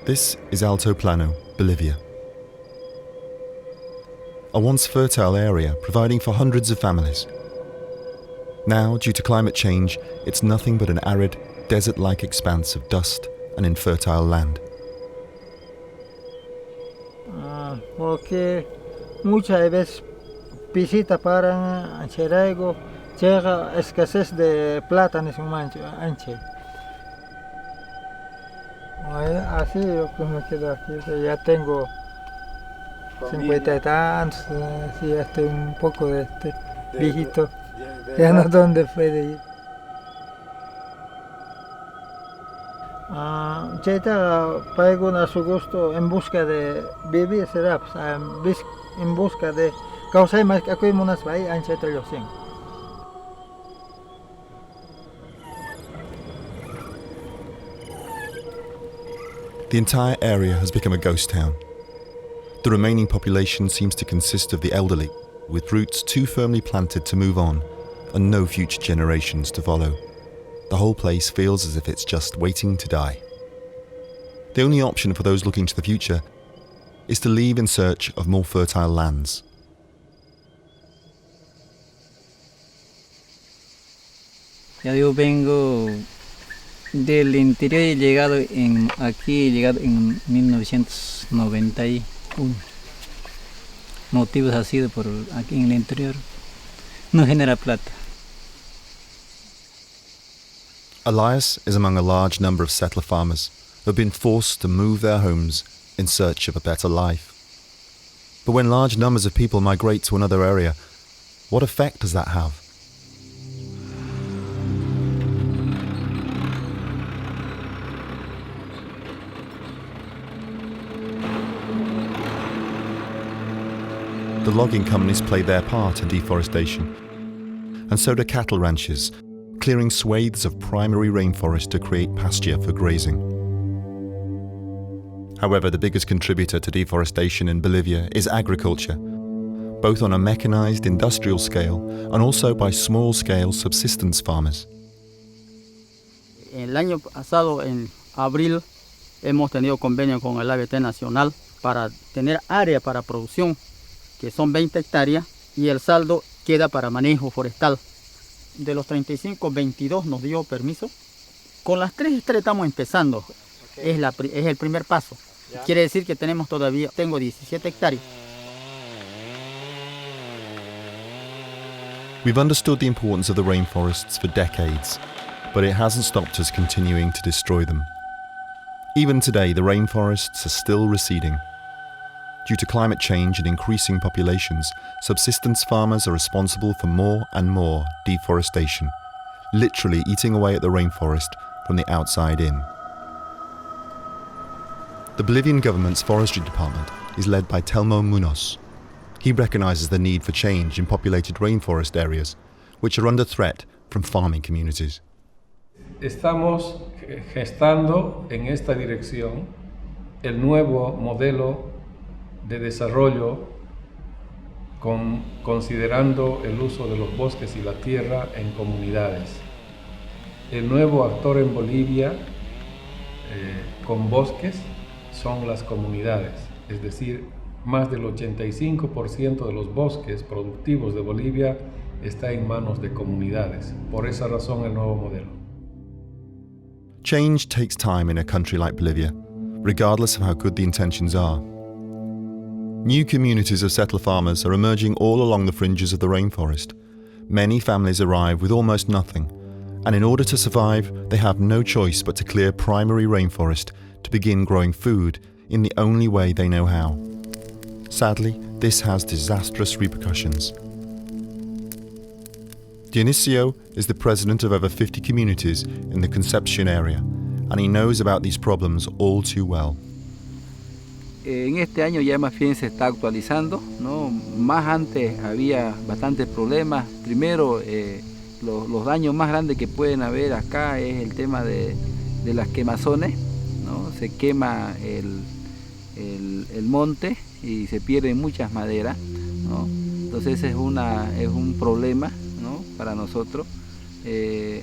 This is Alto Plano, Bolivia. A once fertile area providing for hundreds of families. Now, due to climate change, it's nothing but an arid, desert-like expanse of dust and infertile land. Porque muchas veces visita para Ancherego, llega escasez de plátanos en Anche. Así yo como quedo aquí, ya tengo 50 y tantos, sí, ya estoy un poco viejito, ya no sé dónde puede ir. Cheta pagó a su gusto en busca de vivir, será, en busca de causar más que aquí unas bahías ancheta yo sin. The entire area has become a ghost town. The remaining population seems to consist of the elderly, with roots too firmly planted to move on, and no future generations to follow. The whole place feels as if it's just waiting to die. The only option for those looking to the future is to leave in search of more fertile lands. Ya yo vengo del interior, he llegado aquí en 1991. Motivos ha sido por aquí en el interior. No genera plata. Elias is among a large number of settler farmers who have been forced to move their homes in search of a better life. But when large numbers of people migrate to another area, what effect does that have? The logging companies play their part in deforestation, and so do cattle ranchers, clearing swathes of primary rainforest to create pasture for grazing. However, the biggest contributor to deforestation in Bolivia is agriculture, both on a mechanized industrial scale and also by small-scale subsistence farmers. El año pasado, en abril, hemos tenido convenio con el ABT Nacional para tener área para producción, que son 20 hectáreas, y el saldo queda para manejo forestal. De los 35, 22 nos dio permiso. Con las 3 hectáreas estamos empezando. Okay. Es el primer paso. Yeah. Quiere decir que tengo 17 hectáreas. We've understood the importance of the rainforests for decades, but it hasn't stopped us continuing to destroy them. Even today, the rainforests are still receding. Due to climate change and increasing populations, subsistence farmers are responsible for more and more deforestation, literally eating away at the rainforest from the outside in. The Bolivian government's forestry department is led by Telmo Munoz. He recognizes the need for change in populated rainforest areas, which are under threat from farming communities. Estamos gestando en esta dirección el nuevo modelo de desarrollo considerando el uso de los bosques y la tierra en comunidades. El nuevo actor en Bolivia con bosques son las comunidades, es decir, más del 85% de los bosques productivos de Bolivia está en manos de comunidades. Por esa razón el nuevo modelo. Change takes time in a country like Bolivia, regardless of how good the intentions are. New communities of settler farmers are emerging all along the fringes of the rainforest. Many families arrive with almost nothing, and in order to survive, they have no choice but to clear primary rainforest to begin growing food in the only way they know how. Sadly, this has disastrous repercussions. Dionisio is the president of over 50 communities in the Concepcion area, and he knows about these problems all too well. En este año ya más bien se está actualizando, ¿no? Más antes había bastantes problemas. Primero, los daños más grandes que pueden haber acá es el tema de las quemazones, ¿no? Se quema el monte y se pierden muchas maderas, ¿no? Entonces ese es un problema, ¿no? Para nosotros. Y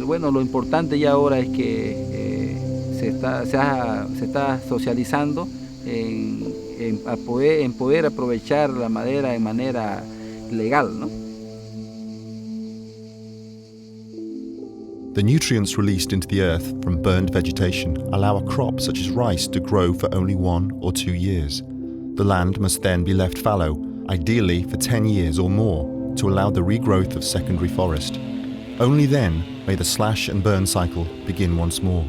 bueno, lo importante ya ahora es que se está socializando en poder aprovechar la madera de manera legal, ¿no? The nutrients released into the earth from burned vegetation allow a crop such as rice to grow for only 1 or 2 years. The land must then be left fallow, ideally for 10 years or more, to allow the regrowth of secondary forest. Only then may the slash and burn cycle begin once more.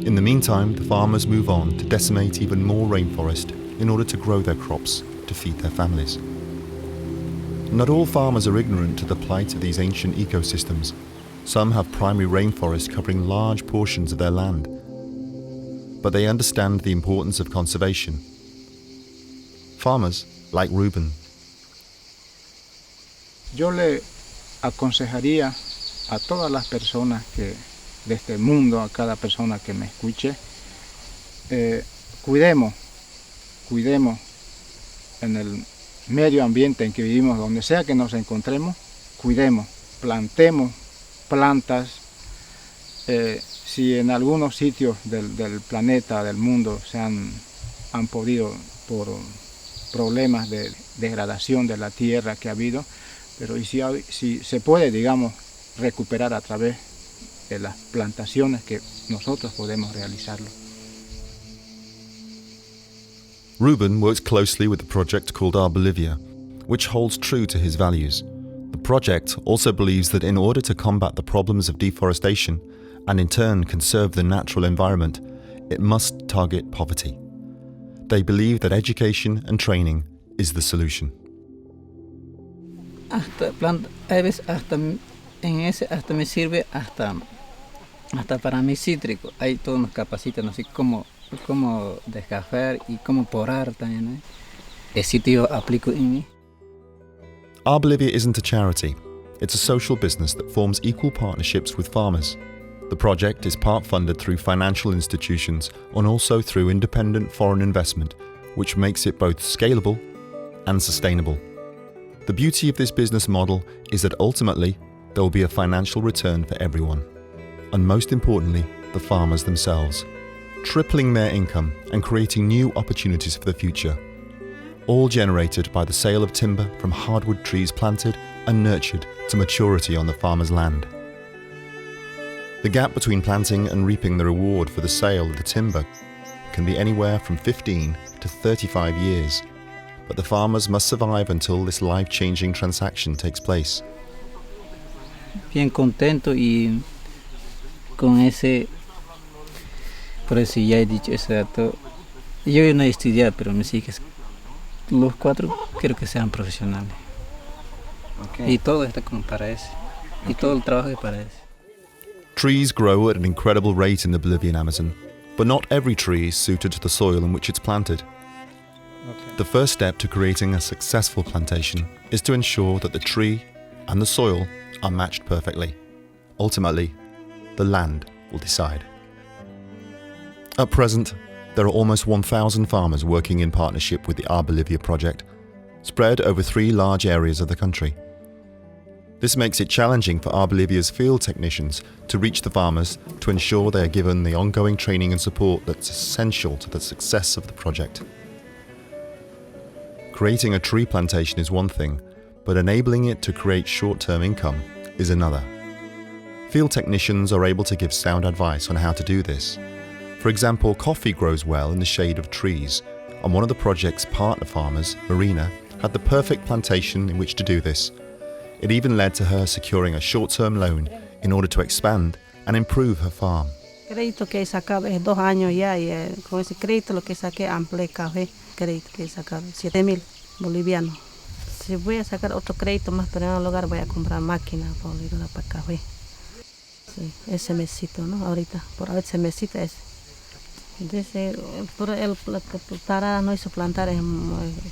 In the meantime, the farmers move on to decimate even more rainforest in order to grow their crops to feed their families. Not all farmers are ignorant to the plight of these ancient ecosystems. Some have primary rainforest covering large portions of their land, but they understand the importance of conservation. Farmers like Ruben. Yo le aconsejaría a todas las personas que de este mundo, a cada persona que me escuche, cuidemos en el medio ambiente en que vivimos, donde sea que nos encontremos, cuidemos, plantemos plantas. Si en algunos sitios del planeta, del mundo, han podido por problemas de degradación de la tierra que ha habido, pero si se puede, digamos, recuperar a través de las plantaciones que nosotros podemos realizarlo. Ruben works closely with the project called Arbolivia, which holds true to his values. The project also believes that in order to combat the problems of deforestation and in turn conserve the natural environment, it must target poverty. They believe that education and training is the solution. A veces hasta me sirve hasta para mi cítrico. Ahí todos nos capacitan así cómo descafear y cómo porar también, ¿no? Ese tío aplico en mí. Arbolivia isn't a charity. It's a social business that forms equal partnerships with farmers. The project is part funded through financial institutions and also through independent foreign investment, which makes it both scalable and sustainable. The beauty of this business model is that ultimately there will be a financial return for everyone, and most importantly, the farmers themselves, tripling their income and creating new opportunities for the future, all generated by the sale of timber from hardwood trees planted and nurtured to maturity on the farmer's land. The gap between planting and reaping the reward for the sale of the timber can be anywhere from 15 to 35 years, but the farmers must survive until this life-changing transaction takes place. Bien contento y con ese, por eso ya he dicho ese dato. Yo no he estudiado, pero mis hijas, los 4 quiero que sean profesionales. Okay. Y todo está como para eso. Okay. Y todo el trabajo es para eso. Trees grow at an incredible rate in the Bolivian Amazon, but not every tree is suited to the soil in which it's planted. Okay. The first step to creating a successful plantation is to ensure that the tree and the soil are matched perfectly. Ultimately, the land will decide. At present, there are almost 1,000 farmers working in partnership with the Arbolivia project, spread over 3 large areas of the country. This makes it challenging for Arbolivia's field technicians to reach the farmers to ensure they are given the ongoing training and support that's essential to the success of the project. Creating a tree plantation is one thing, but enabling it to create short-term income is another. Field technicians are able to give sound advice on how to do this. For example, coffee grows well in the shade of trees, and one of the project's partner farmers, Marina, had the perfect plantation in which to do this. It even led to her securing a short-term loan in order to expand and improve her farm. Crédito que he sacado es 2 años ya y con ese crédito lo que saqué amplié café, crédito que he sacado 7,000 bolivianos. Si voy a sacar otro crédito más, pero en primer lugar voy a comprar máquina para café. Sí, ese mesito, ¿no? Ahorita, por ahora ese mesito es. Entonces, el tarara no hizo plantar,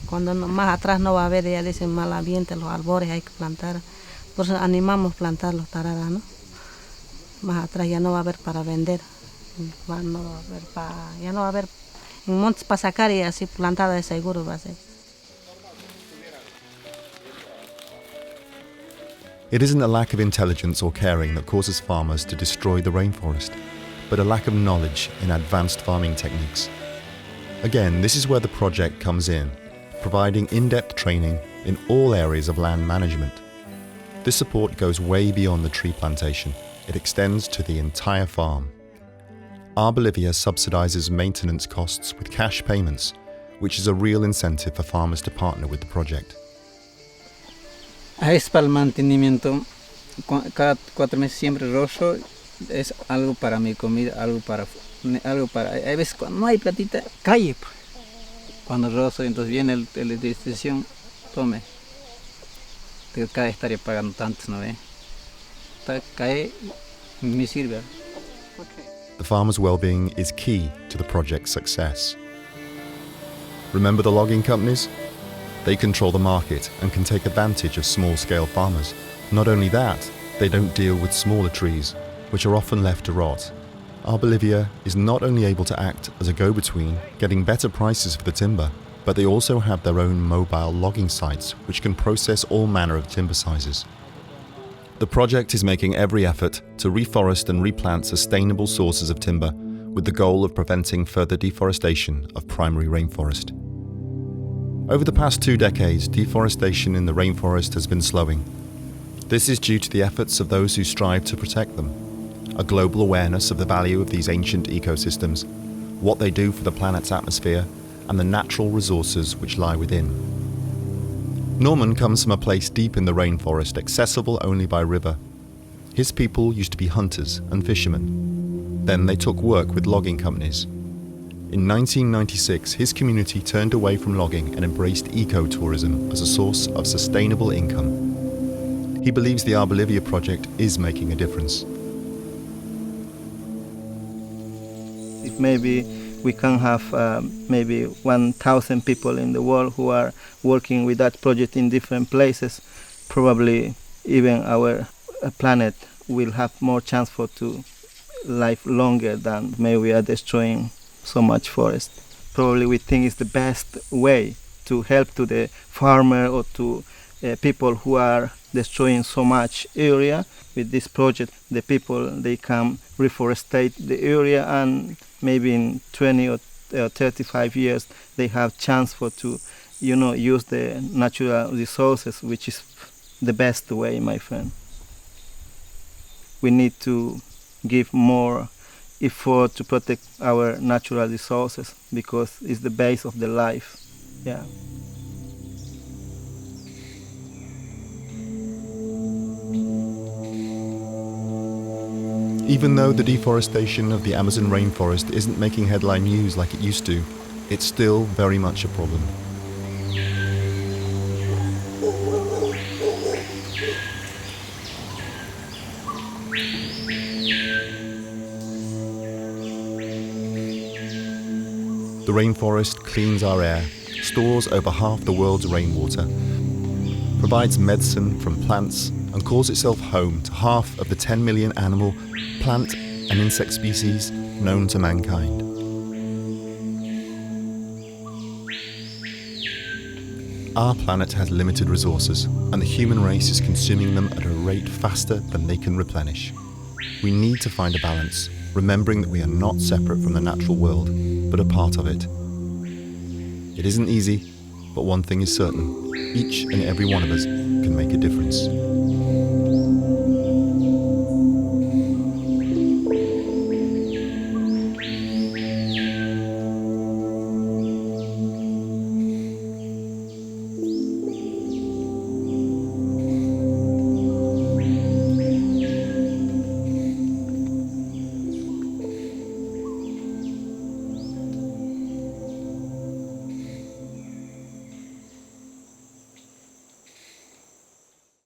cuando más atrás no va a haber, ya dicen mal ambiente, los árboles hay que plantar. Por eso animamos a plantar los tararas, ¿no? Más atrás ya no va a haber para vender, ya no va a haber en montes para sacar y así plantada de seguro va a ser. It isn't a lack of intelligence or caring that causes farmers to destroy the rainforest, but a lack of knowledge in advanced farming techniques. Again, this is where the project comes in, providing in-depth training in all areas of land management. This support goes way beyond the tree plantation. It extends to the entire farm. Arbolivia subsidizes maintenance costs with cash payments, which is a real incentive for farmers to partner with the project. Es para el mantenimiento. Cada 4 meses siempre rozo. Es algo para mi comida, algo para... Hay veces cuando no hay platita, cae. Cuando rozo, entonces viene el de distribución, tome. Cada vez estaría pagando tanto, ¿no ve? Cae, me sirve. The farmer's well-being is key to the project's success. Remember the logging companies? They control the market and can take advantage of small-scale farmers. Not only that, they don't deal with smaller trees, which are often left to rot. Arbolivia is not only able to act as a go-between, getting better prices for the timber, but they also have their own mobile logging sites which can process all manner of timber sizes. The project is making every effort to reforest and replant sustainable sources of timber with the goal of preventing further deforestation of primary rainforest. Over the past 2 decades, deforestation in the rainforest has been slowing. This is due to the efforts of those who strive to protect them, a global awareness of the value of these ancient ecosystems, what they do for the planet's atmosphere, and the natural resources which lie within. Norman comes from a place deep in the rainforest, accessible only by river. His people used to be hunters and fishermen. Then they took work with logging companies. In 1996, his community turned away from logging and embraced ecotourism as a source of sustainable income. He believes the Arbolivia project is making a difference. If maybe we can have maybe 1,000 people in the world who are working with that project in different places, probably even our planet will have more chance for to live longer than maybe we are destroying so much forest. Probably we think it's the best way to help to the farmer or to people who are destroying so much area. With this project, the people, they can reforestate the area, and maybe in 20 or 35 years they have chance for to, use the natural resources, which is the best way, my friend. We need to give more effort to protect our natural resources because it's the base of the life. Yeah. Even though the deforestation of the Amazon rainforest isn't making headline news like it used to, it's still very much a problem. The rainforest cleans our air, stores over half the world's rainwater, provides medicine from plants, and calls itself home to half of the 10 million animal, plant, and insect species known to mankind. Our planet has limited resources, and the human race is consuming them at a rate faster than they can replenish. We need to find a balance, remembering that we are not separate from the natural world, but a part of it. It isn't easy, but one thing is certain: each and every one of us can make a difference.